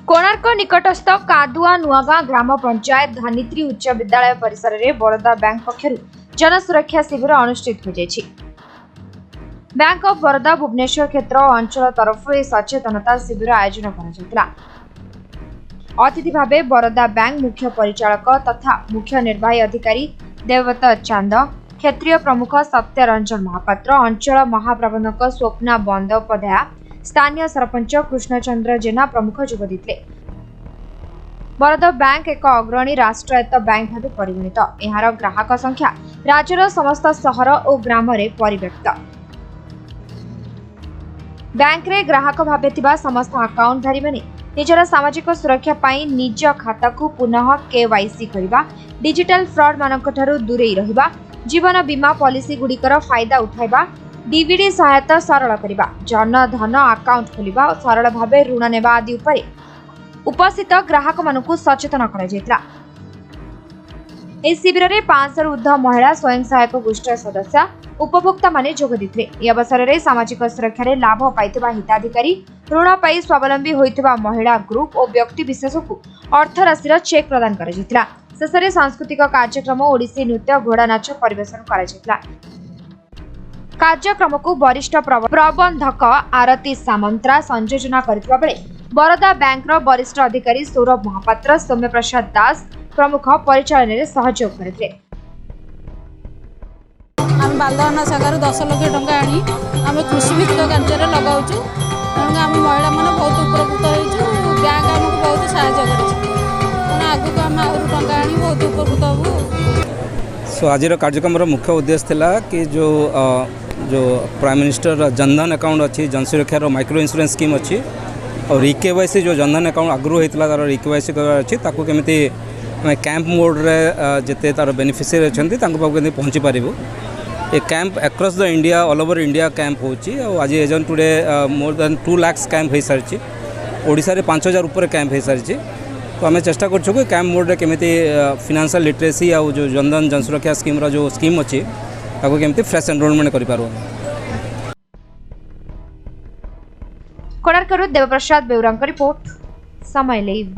कोणार्क निकटस्थ कादुआ नुआगां ग्राम पंचायत धानित्री उच्च विद्यालय परिसर में बरोदा बैंक पक्षरु जनसुरक्षा शिविर अनुष्ठित हो जायछि। बैंक ऑफ बरोदा भुवनेश्वर क्षेत्र अंचल तरफ सचेतनता शिविर आयोजन करा। अतिथि भावे बरोदा बैंक मुख्य परिचालक तथा मुख्य निर्वाही अधिकारी देवव्रत चांद, क्षेत्रीय प्रमुख सत्यरंजन महापात्र, अंचल महाप्रबंधक स्वप्ना बंदोपाध्याय, स्थानीय सरपंच कृष्णचंद्र जेना प्रमुख जोग देते। बरोदा बैंक एक अग्रणी राष्ट्रायत्त बैंक भाव परिगणित। एहार ग्राहक संख्या राज्यर समस्त सहर और ग्राम रे परिव्याप्त। बैंक रे ग्राहक भावे थिबा समस्त अकाउंटधारी माने निजर सामाजिक सुरक्षा पाई निज खाता को पुनः केवाईसी करबा, डिजिटल फ्रॉड मानक ठारू दूरेई रहिबा, जीवन बीमा पॉलिसी गुड़िकर फायदा उठाइबा, डीवीडी सहायता सरल करबा, जनधन अकाउंट खोलिबा और सरल भावे ऋण नेबा आदि उपरे उपस्थित ग्राहक मानकु सचेतन करा जायतिला। ए शिविर रे 500 ऊर्ध्व महिला स्वयं सहायक गोष्ठी सदस्य उपभोक्ता माने जोग देथिले। ए अवसर रे सामाजिक सुरक्षा रे लाभ पाइथिबा हिताधिकारी, ऋण पाई स्वावलंबी होइथिबा महिला ग्रुप और व्यक्ति विशेष को अर्थ राशि चेक प्रदान करा जायतिला। शेषरे सांस्कृतिक कार्यक्रम ओडिसी नृत्य घोड़ा नाच परिवेशन करा जायतिला। कार्यक्रम को वरिष्ठ प्रबंधक आरती सामंतरा संयोजना करथिबा बेले बरोदा बैंक रो वरिष्ठ अधिकारी सौरभ महापात्र, सौम्य प्रसाद दास प्रमुख परिचालन रे सहयोग करथिले। आम बालदहना शाखार 10 लाख टंका आनी आम कृषि भित्तिक कार्य लगाऊँ। आम महिला मैंने बहुत उपकृत हो बैंक आमको बहुत साहय कर आगे आम आहरी टंका आनी बहुत उपकृत हूँ। सो आज कार्यक्रम मुख्य उद्देश्य थिला कि जो प्राइम मिनिस्टर जनधन अकाउंट अच्छी जनसुरक्षा माइक्रो इंश्योरेंस स्कीम अच्छी और रिकेवाईसी जो जनधन अकाउंट आगु होता तार रिकेवाईसी करार अच्छी ताकू केमिति कैंप मोड रे जिते तार बेनिफिशियरी अच्छी पाखु पहुँची पारू। ये camp across the India all over India camp होची। आज एजन today more than 2 lakh camp हो सारी। ओडिशा रे 5000 ऊपर कैंप हो सारी। तो आम चेष्टा कर कैंप मोड रे केमिति फाइनेंशियल लिटरेसी आ जो जनधन जनसुरक्षा स्कीम रो जो स्कीम अच्छी ताकू केमिति फ्रेश एनरोलमेंट करि पारो। कोणार्करू देवप्रसाद बेउरांक रिपोर्ट समय लाइव।